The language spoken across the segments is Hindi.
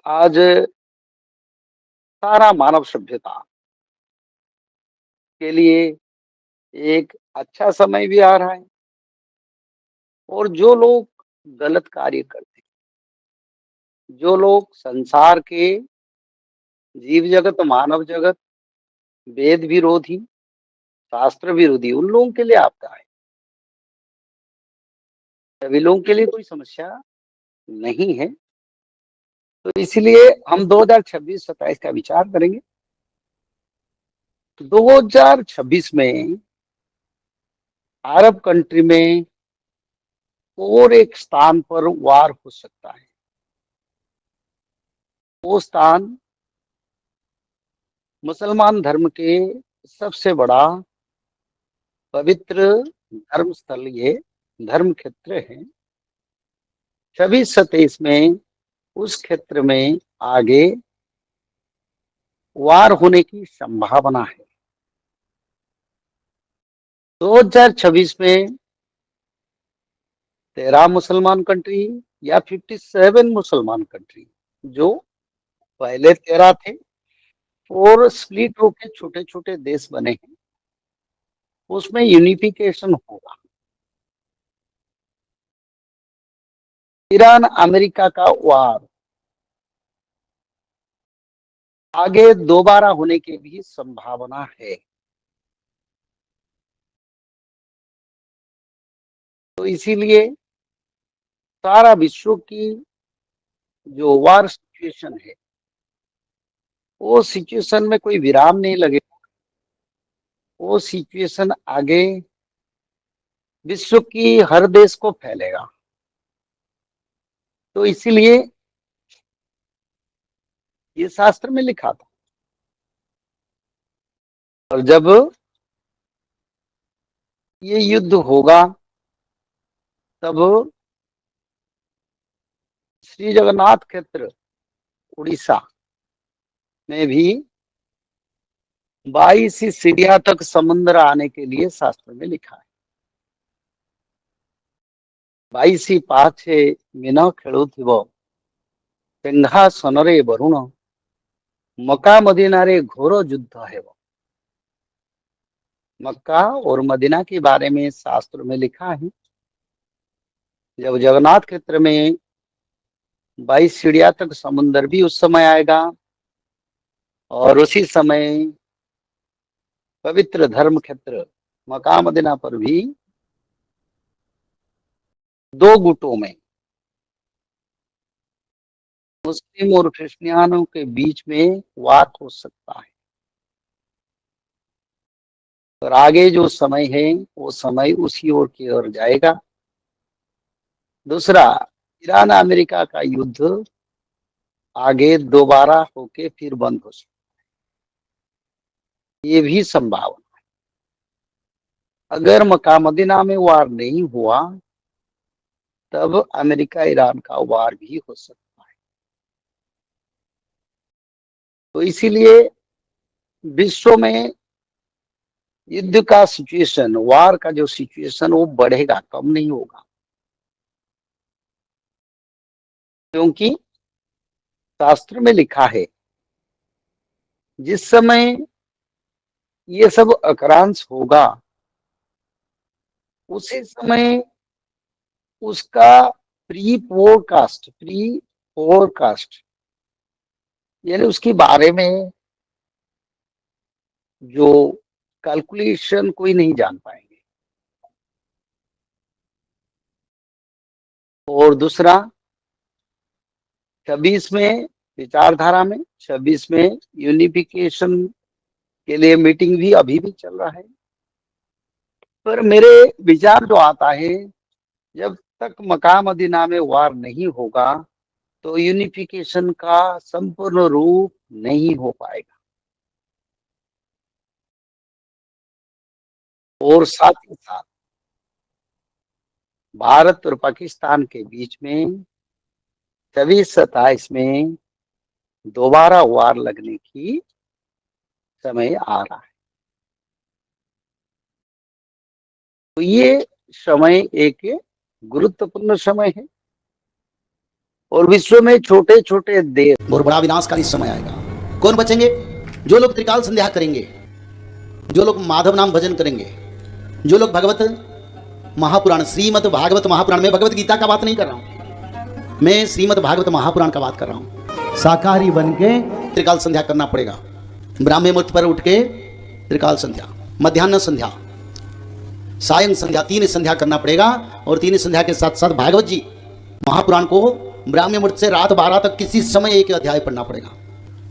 आज सारा मानव सभ्यता के लिए एक अच्छा समय भी आ रहा है और जो लोग गलत कार्य करते हैं, जो लोग संसार के जीव जगत, मानव जगत, वेद विरोधी, शास्त्र विरोधी, उन लोगों के लिए आपदा है। सभी लोगों के लिए कोई समस्या नहीं है। तो इसलिए हम 2026-27 का विचार करेंगे। 2026 में अरब कंट्री में और एक स्थान पर वार हो सकता है। वो स्थान मुसलमान धर्म के सबसे बड़ा पवित्र धर्म स्थल, ये धर्म क्षेत्र है। 26-27 में उस क्षेत्र में आगे वार होने की संभावना है। 2026 में 13 मुसलमान कंट्री या 57 मुसलमान कंट्री, जो पहले 13 थे और स्प्लिट होके छोटे छोटे देश बने हैं, उसमें यूनिफिकेशन होगा। ईरान अमेरिका का वार आगे दोबारा होने की भी संभावना है। तो इसीलिए सारा विश्व की जो वार सिचुएशन है, वो सिचुएशन में कोई विराम नहीं लगेगा। वो सिचुएशन आगे विश्व की हर देश को फैलेगा। तो इसीलिए ये शास्त्र में लिखा था। और जब ये युद्ध होगा तब श्री जगन्नाथ क्षेत्र उड़ीसा में भी 22 सीढ़ियां तक समुद्र आने के लिए शास्त्र में लिखा है। 22 पाछे मीन खेलुथिब सिंहासନରେ वरुण मक्का मदीना रे घोर युद्ध है। मक्का और मदीना के बारे में शास्त्र में लिखा है। जब जगन्नाथ क्षेत्र में 22 सीढ़ियां तक समुद्र भी उस समय आएगा और उसी समय पवित्र धर्म क्षेत्र मक्का मदीना पर भी दो गुटों में, मुस्लिम और क्रिश्चियनों के बीच में वार हो सकता है। और आगे जो समय है वो समय उसी ओर की ओर जाएगा। दूसरा, ईरान अमेरिका का युद्ध आगे दोबारा होके फिर बंद हो सकता है, ये भी संभावना। अगर मक्का मदीना में वार नहीं हुआ तब अमेरिका ईरान का वार भी हो सकता है। तो इसीलिए विश्व में युद्ध का सिचुएशन, वार का जो सिचुएशन, वो बढ़ेगा, कम नहीं होगा। क्योंकि शास्त्र में लिखा है जिस समय ये सब अकरांश होगा उसी समय उसका प्री फोरकास्ट यानी उसके बारे में जो कैलकुलेशन कोई नहीं जान पाएंगे। और दूसरा, 26 में विचारधारा में, 26 में यूनिफिकेशन के लिए मीटिंग भी अभी भी चल रहा है। पर मेरे विचार जो आता है, जब तक मक्का मदीना में वार नहीं होगा तो यूनिफिकेशन का संपूर्ण रूप नहीं हो पाएगा। और साथ ही साथ भारत और पाकिस्तान के बीच में 26-27 में दोबारा वार लगने की समय आ रहा है। तो ये समय एक गुरुत्वपूर्ण समय है। और विश्व में छोटे छोटे देश और बड़ा विनाशकारी समय आएगा। कौन बचेंगे? जो लोग त्रिकाल संध्या करेंगे, जो लोग माधव नाम भजन करेंगे, जो लोग भगवत महापुराण, श्रीमद् भागवत महापुराण, में भगवत गीता का बात नहीं कर रहा हूं, मैं श्रीमद् भागवत महापुराण का बात कर रहा हूं। शाकाहारी बन के त्रिकाल संध्या करना पड़ेगा। ब्राह्मण मुहूर्त पर उठ के त्रिकाल संध्या, मध्याह्न संध्या, सायं संध्या, 3 संध्या करना पड़ेगा। और 3 संध्या के साथ साथ भागवत जी महापुराण को ब्राह्मण मुहूर्त से रात 12 तक किसी समय एक अध्याय पढ़ना पड़ेगा।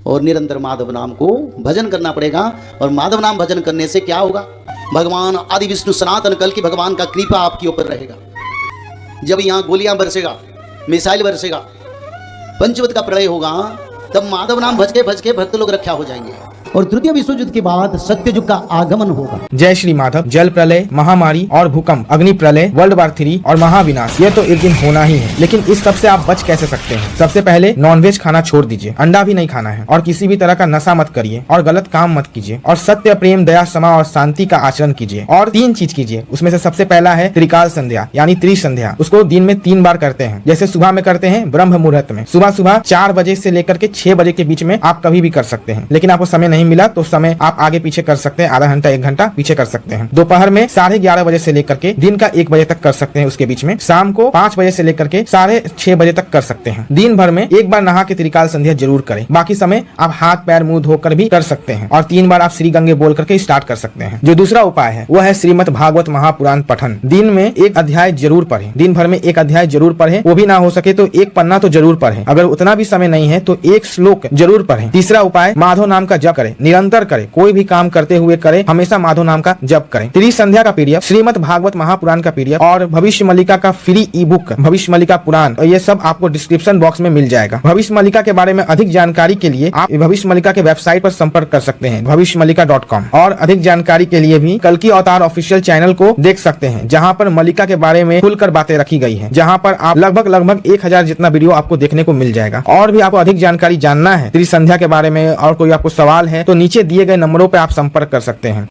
और निरंतर माधव नाम को भजन करना पड़ेगा। और माधव नाम भजन करने से क्या होगा? भगवान आदि विष्णु सनातन कल की भगवान का कृपा आपके ऊपर रहेगा। जब यहाँ गोलियां बरसेगा, मिसाइल बरसेगा, पंचवत का प्रलय होगा, तब माधव नाम भज के भक्त लोग रक्षा हो जाएंगे। और तृतीय विश्व युद्ध के बाद सत्य युग का आगमन होगा। जय श्री माधव। जल प्रलय, महामारी और भूकंप, अग्नि प्रलय, वर्ल्ड वार 3 और महाविनाश, ये तो एक दिन होना ही है। लेकिन इस सब से आप बच कैसे सकते हैं? सबसे पहले नॉनवेज खाना छोड़ दीजिए, अंडा भी नहीं खाना है, और किसी भी तरह का नशा मत करिए, और गलत काम मत कीजिए, और सत्य, प्रेम, दया, क्षमा और शांति का आचरण कीजिए। और 3 चीज कीजिए। उसमें से सबसे पहला है त्रिकाल संध्या यानी त्रिसंध्या। उसको दिन में 3 बार करते हैं। जैसे सुबह में करते हैं ब्रह्म मुहूर्त में, सुबह 4 बजे से लेकर के 6 बजे के बीच में आप कभी भी कर सकते हैं। लेकिन आपको समय नहीं मिला तो समय आप आगे पीछे कर सकते हैं, आधा घंटा 1 घंटा पीछे कर सकते हैं। दोपहर में 11:30 बजे से लेकर के दिन का 1 बजे तक कर सकते हैं। उसके बीच में शाम को 5 बजे से लेकर के 6:30 बजे तक कर सकते हैं। दिन भर में 1 बार नहा के त्रिकाल संध्या जरूर करें। बाकी समय आप हाथ पैर मुंह धोकर भी कर सकते हैं। और 3 बार आप श्री गंगे बोल करके स्टार्ट कर सकते हैं। जो दूसरा उपाय है वो है श्रीमद् भागवत महापुराण पठन। दिन में 1 अध्याय जरूर पढ़ें। दिन भर में 1 अध्याय जरूर पढ़ें। वो भी ना हो सके तो 1 पन्ना तो जरूर पढ़ें। अगर उतना भी समय नहीं है तो 1 श्लोक जरूर पढ़ें। तीसरा उपाय माधव नाम का जप करें, निरंतर करें, कोई भी काम करते हुए करें, हमेशा माधव नाम का जप करें। त्रिसंध्या का पीडीएफ, श्रीमद् भागवत महापुराण का पीडीएफ और भविष्य मल्लिका का फ्री ई बुक भविष्य मल्लिका पुराण, ये सब आपको डिस्क्रिप्शन बॉक्स में मिल जाएगा। भविष्य मल्लिका के बारे में अधिक जानकारी के लिए आप भविष्य मल्लिका के वेबसाइट पर संपर्क कर सकते हैं, भविष्यमल्लिका.com। और अधिक जानकारी के लिए भी कल्कि अवतार ऑफिशियल चैनल को देख सकते हैं, जहाँ पर मल्लिका के बारे में खुलकर बातें रखी गई है, जहाँ पर आप लगभग 1000 जितना वीडियो आपको देखने को मिल जाएगा। और भी आपको अधिक जानकारी जानना है त्रिसंध्या के बारे में और कोई आपको सवाल है तो नीचे दिए गए नंबरों पर आप संपर्क कर सकते हैं।